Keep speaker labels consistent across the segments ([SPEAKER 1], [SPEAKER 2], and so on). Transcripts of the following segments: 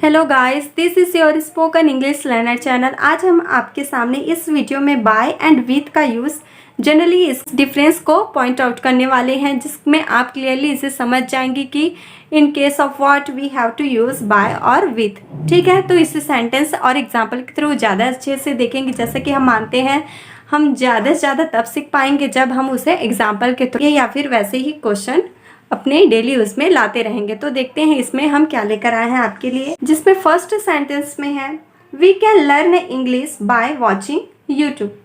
[SPEAKER 1] Hello guys, this is your spoken English learner channel. आज हम आपके सामने इस वीडियो में बाय एंड विथ का यूज़ जनरली इस डिफरेंस को पॉइंट आउट करने वाले हैं, जिसमें आप क्लियरली इसे समझ जाएंगे कि in case of what we have to use by और विथ। ठीक है, तो इसे सेंटेंस और एग्जाम्पल के थ्रू ज़्यादा अच्छे से देखेंगे। जैसे कि हम मानते हैं हम ज़्यादा से ज़्यादा तब सीख पाएंगे जब हम उसे एग्जाम्पल के थ्रू या फिर वैसे ही क्वेश्चन अपने डेली यूज में लाते रहेंगे। तो देखते हैं इसमें हम क्या लेकर आए हैं आपके लिए, जिसमें फर्स्ट सेंटेंस में है we can learn English by watching YouTube.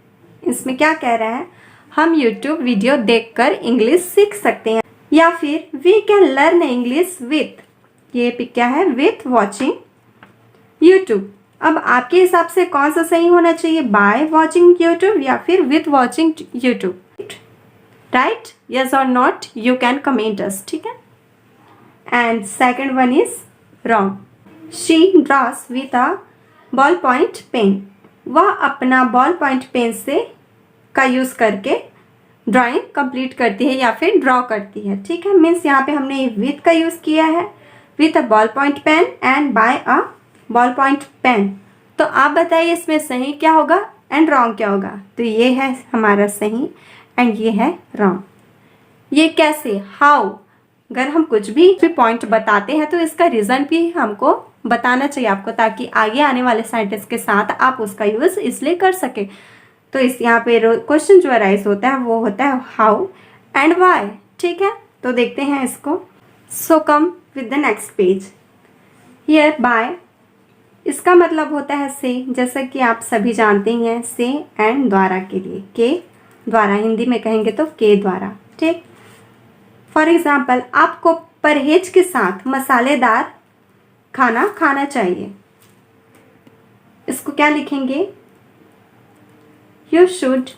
[SPEAKER 1] इसमें क्या कह रहा है, हम यूट्यूब वीडियो देखकर इंग्लिश सीख सकते हैं। या फिर we can learn English with, ये क्या है, विथ वॉचिंग यूट्यूब। अब आपके हिसाब से कौन सा सही होना चाहिए, बाय वॉचिंग यूट्यूब या फिर with watching YouTube? Right, yes or not, you can comment us. ठीक है। and second one is wrong. she draws with a ball point pen. वह अपना बॉल पॉइंट पेन से का यूज करके ड्राइंग कंप्लीट करती है या फिर ड्रॉ करती है। ठीक है, मीन्स यहाँ पे हमने विथ का यूज किया है, with a ball point pen and by a ball point pen. तो आप बताइए इसमें सही क्या होगा एंड रॉन्ग क्या होगा? तो ये है हमारा सही एंड ये है रॉन्ग। ये कैसे, हाउ? अगर हम कुछ भी पॉइंट बताते हैं तो इसका रीजन भी हमको बताना चाहिए आपको, ताकि आगे आने वाले सेंटेंस के साथ आप उसका यूज इसलिए कर सके। तो इस यहाँ पे क्वेश्चन जो अराइज होता है वो होता है हाउ एंड व्हाई। ठीक है, तो देखते हैं इसको। So come with the next page. Hereby, इसका मतलब होता है से, जैसा कि आप सभी जानते ही हैं, से एंड द्वारा के लिए, के द्वारा, हिंदी में कहेंगे तो के द्वारा। ठीक, फॉर एग्जाम्पल आपको परहेज के साथ मसालेदार खाना खाना चाहिए। इसको क्या लिखेंगे, यू शुड,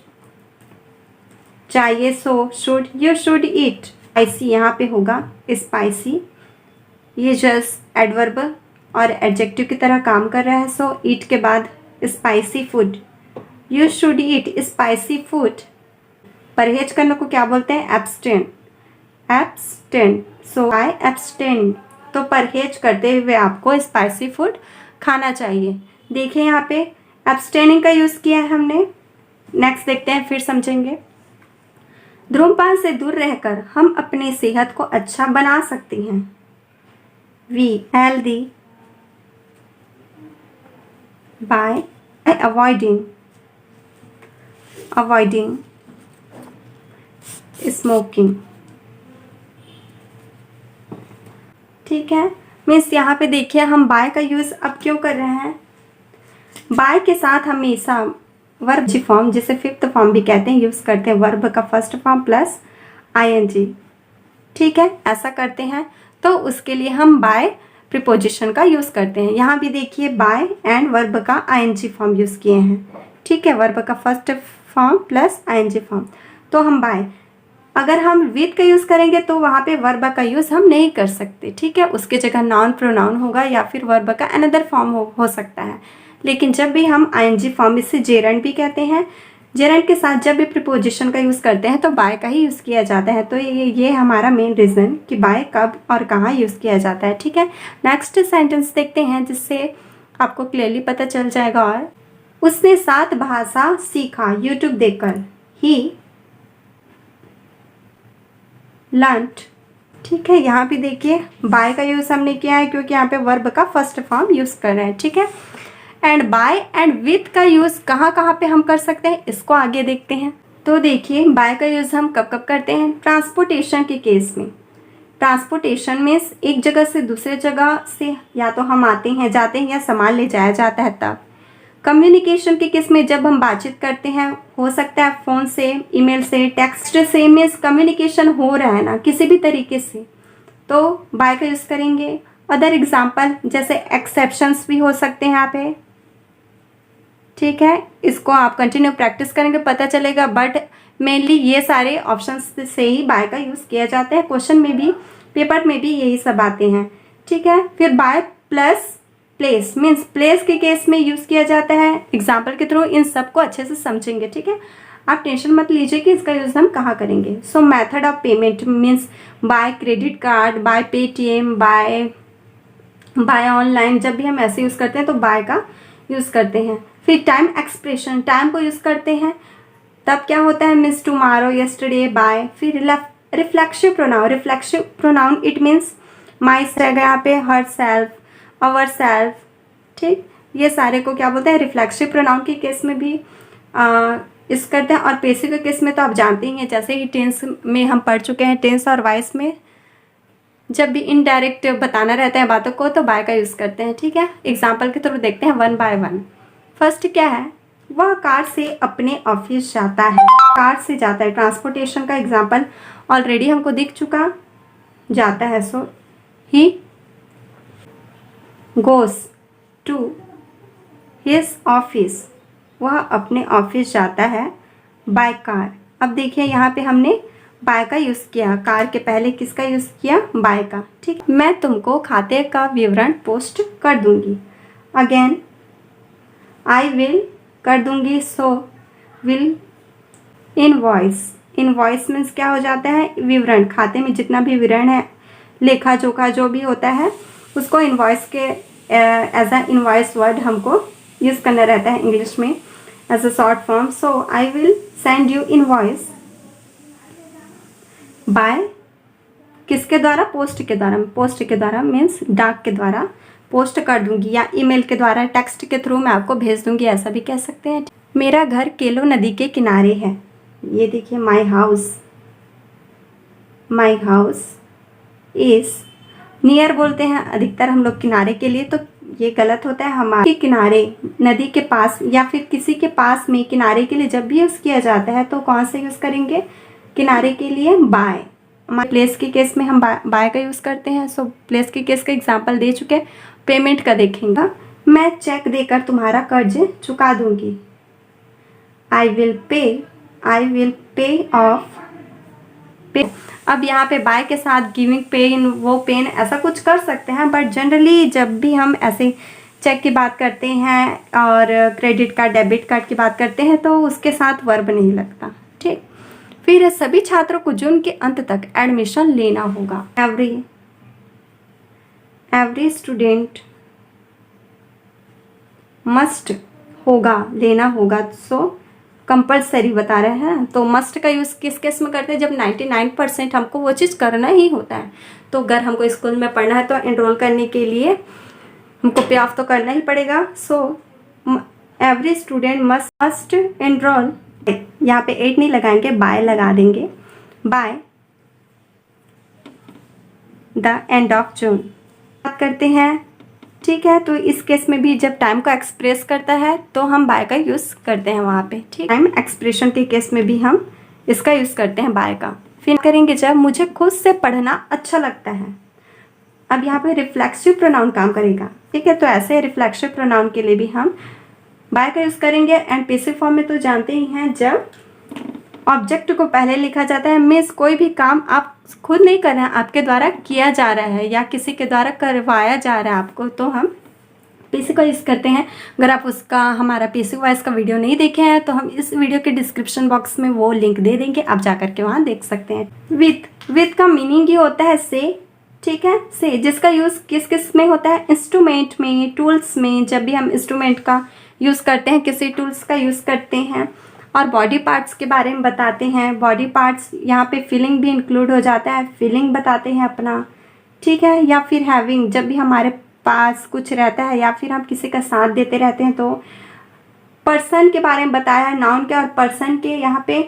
[SPEAKER 1] चाहिए so should, you should eat. Spicy यहाँ पे होगा स्पाइसी, ये जस्ट एडवर्ब और एडजेक्टिव की तरह काम कर रहा है। सो ईट के बाद spicy food, you should eat spicy food. परहेज करने को क्या बोलते हैं, एब्सटेन, एब्सटेन। सो आई एब्सटेन, तो परहेज करते हुए आपको स्पाइसी फूड खाना चाहिए। देखिए यहाँ पे एब्सटेनिंग का यूज किया है हमने। नेक्स्ट देखते हैं, फिर समझेंगे। धूम्रपान से दूर रहकर हम अपनी सेहत को अच्छा बना सकते हैं। We healthy by avoiding smoking. ठीक है, मीन्स यहाँ पे देखिए हम बाय का यूज अब क्यों कर रहे हैं। बाय के साथ हमेशा वर्ब फॉर्म, जिसे फिफ्थ फॉर्म भी कहते हैं, यूज करते हैं। वर्ब का फर्स्ट फॉर्म प्लस आईएनजी। ठीक है, ऐसा करते हैं तो उसके लिए हम बाय प्रीपोजिशन का यूज करते हैं। यहाँ भी देखिए बाय एंड वर्ब का आईएनजी फॉर्म यूज किए हैं। ठीक है, वर्ब का first form plus ING form. तो हम बाय, अगर हम विथ का यूज़ करेंगे तो वहाँ पे वर्ब का यूज़ हम नहीं कर सकते। ठीक है, उसके जगह नाउन प्रोनाउन होगा या फिर वर्ब का अनदर फॉर्म हो सकता है। लेकिन जब भी हम आईएनजी फॉर्म, इसे जेरंड भी कहते हैं, जेरंड के साथ जब भी प्रीपोजिशन का यूज़ करते हैं तो बाय का ही यूज़ किया जाता है। तो ये हमारा मेन रीज़न कि बाय कब और कहाँ यूज़ किया जाता है। ठीक है, नेक्स्ट सेंटेंस देखते हैं जिससे आपको क्लियरली पता चल जाएगा। और उसने 7 भाषा सीखा यूट्यूब देखकर। ही लर्न्ड। ठीक है, यहाँ भी देखिए बाय का यूज़ हमने किया है क्योंकि यहाँ पे वर्ब का फर्स्ट फॉर्म यूज़ कर रहे हैं। ठीक है, एंड बाय एंड विथ का यूज़ कहाँ कहाँ पे हम कर सकते हैं, इसको आगे देखते हैं। तो देखिए बाय का यूज़ हम कब कब करते हैं, ट्रांसपोर्टेशन के केस में। ट्रांसपोर्टेशन में एक जगह से दूसरे जगह से या तो हम आते हैं जाते हैं या सामान ले जाया जाता है तब। कम्युनिकेशन के केस में जब हम बातचीत करते हैं, हो सकता है फ़ोन से, ईमेल से, टेक्स्ट से, मीन्स कम्युनिकेशन हो रहा है ना किसी भी तरीके से, तो बाय का यूज़ करेंगे। अदर एग्जांपल जैसे एक्सेप्शंस भी हो सकते हैं यहाँ पे। ठीक है, इसको आप कंटिन्यू प्रैक्टिस करेंगे पता चलेगा, बट मेनली ये सारे ऑप्शंस से ही बाय का यूज़ किया जाता है। क्वेश्चन में भी, पेपर में भी यही सब आते हैं। ठीक है, फिर by plus place, means place के केस में यूज़ किया जाता है। एग्जाम्पल के थ्रू इन सबको अच्छे से समझेंगे। ठीक है, आप टेंशन मत लीजिए कि इसका यूज़ हम कहाँ करेंगे। So method of payment means by credit card, by Paytm, by by online, जब भी हम ऐसे यूज़ करते हैं तो बाय का यूज़ करते हैं। फिर टाइम एक्सप्रेशन, टाइम को यूज़ करते हैं तब क्या होता है, मिस टुमारो, यस्टरडे, बाय। फिर reflexive pronoun, reflexive pronoun it means my रहेगा यहाँ पे, हर सेल्फ, अवर सेल्फ, ठीक। ये सारे को क्या बोलते हैं, रिफ्लेक्सिव प्रोनाउन के केस में भी इस करते हैं। और पेसिव के केस में तो आप जानते ही हैं, जैसे ही टेंस में हम पढ़ चुके हैं, टेंस और वॉइस में जब भी इनडायरेक्ट बताना रहता है बातों को तो बाय का यूज़ करते हैं, ठीक है। एग्जाम्पल के थ्रू देखते हैं वन बाय वन। फर्स्ट क्या है, वह कार से अपने ऑफिस जाता है, कार से जाता है, ट्रांसपोर्टेशन का एग्जाम्पल ऑलरेडी हमको दिख चुका, जाता है, सो ही गोस टू हिज ऑफिस, वह अपने ऑफिस जाता है बाय कार। अब देखिए यहाँ पे हमने बाय का यूज़ किया, कार के पहले किसका यूज़ किया, बाय का, ठीक। मैं तुमको खाते का विवरण पोस्ट कर दूंगी, अगेन आई विल कर दूंगी, so will invoice, invoice means क्या हो जाता है, विवरण, खाते में जितना भी विवरण है, लेखा जोखा जो भी होता है उसको इनवॉइस के एज अ इनवॉइस वर्ड हमको यूज़ करना रहता है इंग्लिश में as a short form. So I will send you invoice by, किसके द्वारा, पोस्ट के द्वारा, पोस्ट के द्वारा मीन्स डाक के द्वारा पोस्ट कर दूंगी, या ईमेल के द्वारा, टेक्स्ट के थ्रू मैं आपको भेज दूंगी, ऐसा भी कह सकते हैं। मेरा घर केलो नदी के किनारे है, ये देखिए my house, my house is near बोलते हैं अधिकतर हम लोग किनारे के लिए, तो ये गलत होता है, हमारे किनारे, नदी के पास या फिर किसी के पास में, किनारे के लिए जब भी यूज़ किया जाता है तो कौन से यूज़ करेंगे, किनारे के लिए बाय। प्लेस के केस में हम बाय का यूज़ करते हैं। सो प्लेस के केस का एग्जांपल दे चुके, पेमेंट का देखेंगे, मैं चेक देकर तुम्हारा कर्ज चुका दूंगी, आई विल पे ऑफ पे। अब यहाँ पे बाय के साथ गिविंग, पे इन, वो पेन, ऐसा कुछ कर सकते हैं, बट जनरली जब भी हम ऐसे चेक की बात करते हैं और क्रेडिट कार्ड, डेबिट कार्ड की बात करते हैं तो उसके साथ वर्ब नहीं लगता, ठीक। फिर सभी छात्रों को जून के अंत तक एडमिशन लेना होगा, एवरी स्टूडेंट मस्ट, होगा, लेना होगा, सो कंपल्सरी बता रहे हैं, तो मस्ट का यूज़ किस केस में करते हैं, जब 99% हमको वो चीज़ करना ही होता है। तो अगर हमको स्कूल में पढ़ना है तो एनरोल करने के लिए हमको पे ऑफ तो करना ही पड़ेगा। So every student must enrol, यहाँ पे 8 नहीं लगाएंगे, बाय लगा देंगे, by the end of June बात करते हैं, ठीक है। तो इस केस में भी जब टाइम को एक्सप्रेस करता है तो हम बाय का यूज़ करते हैं वहाँ पे, ठीक। टाइम एक्सप्रेशन के केस में भी हम इसका यूज़ करते हैं बाय का। फिर करेंगे जब मुझे खुद से पढ़ना अच्छा लगता है, अब यहाँ पे रिफ्लेक्सिव प्रोनाउन काम करेगा, ठीक है। तो ऐसे रिफ्लेक्सिव प्रोनाउन के लिए भी हम बाय का यूज़ करेंगे। एंड पैसिव फॉर्म में तो जानते ही हैं, जब ऑब्जेक्ट को पहले लिखा जाता है, मीन्स कोई भी काम आप खुद नहीं कर रहे हैं, आपके द्वारा किया जा रहा है या किसी के द्वारा करवाया जा रहा है आपको, तो हम पैसिव का यूज़ करते हैं। अगर आप उसका हमारा पैसिव वॉइस का वीडियो नहीं देखे हैं तो हम इस वीडियो के डिस्क्रिप्शन बॉक्स में वो लिंक दे देंगे, आप जा करके वहाँ देख सकते हैं। विथ का मीनिंग ही होता है से, ठीक है, से, जिसका यूज़ किस किस में होता है, इंस्ट्रूमेंट में, टूल्स में, जब भी हम इंस्ट्रूमेंट का यूज़ करते हैं, किसी टूल्स का यूज़ करते हैं। और बॉडी पार्ट्स के बारे में बताते हैं, बॉडी पार्ट्स यहाँ पे फीलिंग भी इंक्लूड हो जाता है, फीलिंग बताते हैं अपना, ठीक है। या फिर हैविंग, जब भी हमारे पास कुछ रहता है या फिर हम किसी का साथ देते रहते हैं तो पर्सन के बारे में बताया है, नाउन के और पर्सन के, यहाँ पे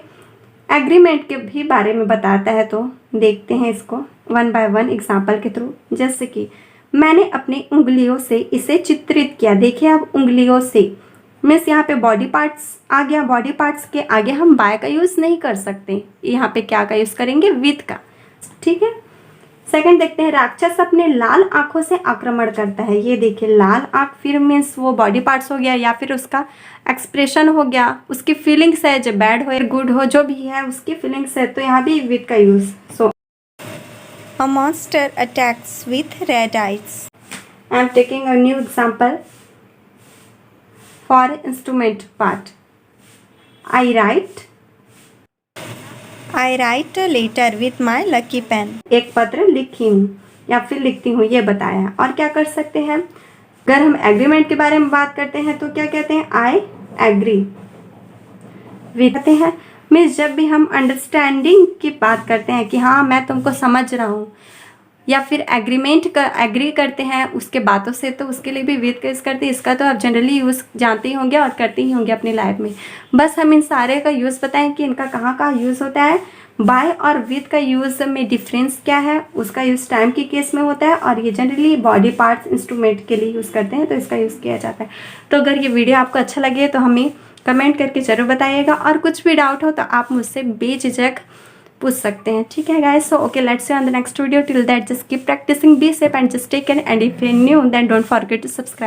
[SPEAKER 1] एग्रीमेंट के भी बारे में बताता है। तो देखते हैं इसको वन बाय वन एग्जाम्पल के थ्रू। जैसे कि मैंने अपनी उंगलियों से इसे चित्रित किया, देखिए अब उंगलियों से मीन्स यहाँ पे बॉडी पार्ट्स आ गया, बॉडी पार्ट्स के आगे हम बाय का यूज़ नहीं कर सकते, यहाँ पे क्या का यूज़ करेंगे, विथ का, ठीक है। सेकंड देखते हैं, राक्षस अपने लाल आंखों से आक्रमण करता है, ये देखिए लाल आंख, फिर मीन्स वो बॉडी पार्ट्स हो गया या फिर उसका एक्सप्रेशन हो गया, उसकी फीलिंग्स है, जो बैड हो या गुड हो जो भी है उसकी फीलिंग्स है, तो यहाँ भी विथ का use. So a monster attacks with red eyes. I am taking a new example for instrument part. I write a letter with my lucky pen. एक पत्र लिखी हूँ, या फिर लिखती हूँ ये बताया है। और क्या कर सकते हैं, अगर हम एग्रीमेंट के बारे में बात करते हैं तो क्या कहते हैं, आई एग्री विद कहते हैं। मीन्स जब भी हम अंडरस्टैंडिंग की बात करते हैं कि हाँ मैं तुमको समझ रहा हूँ, या फिर एग्री करते हैं उसके बातों से, तो उसके लिए भी विद का यूज़ करते हैं। इसका तो आप जनरली यूज़ जानते ही होंगे और करते ही होंगे अपनी लाइफ में। बस हम इन सारे का यूज़ बताएं कि इनका कहाँ कहाँ यूज़ होता है। बाय और विद का यूज़ में डिफरेंस क्या है, उसका यूज़ टाइम के केस में होता है, और ये जनरली बॉडी पार्ट्स इंस्ट्रूमेंट के लिए यूज़ करते हैं, तो इसका यूज़ किया जाता है। तो अगर ये वीडियो आपको अच्छा लगे तो हमें कमेंट करके ज़रूर बताइएगा, और कुछ भी डाउट हो तो आप मुझसे बेझिझक पूछ सकते हैं। ठीक है guys, so okay, let's see on the next video. Till that just keep practising, be safe and just take care, and if you new then don't forget to subscribe.